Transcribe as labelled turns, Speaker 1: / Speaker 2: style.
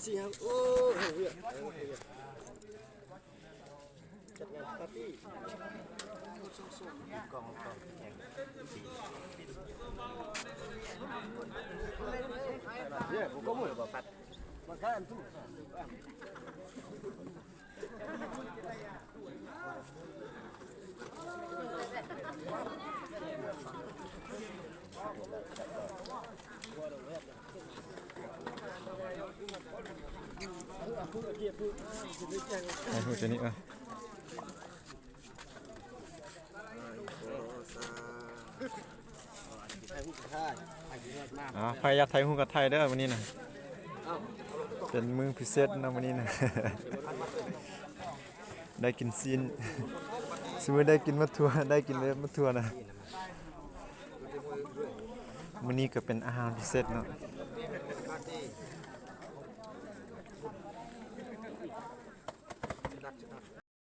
Speaker 1: สี่ครับโอ้เวียจัดงานปาร์ตี้กองแข่งเนี่ยผมก็มือแบบพัดมาข้ามทุ่ง
Speaker 2: ไอ้พวกนี้ไฟยักษ์ไทยหุ้นกับไทยเด้อวันนี้นะเป็นมือพิเศษนะวันนี้นะ ได้กินซีนสมมติได้กินมะทัวได้กินเล็บมะทัวนะวันนี้ก็เป็นอาหารพิเศษเนาะ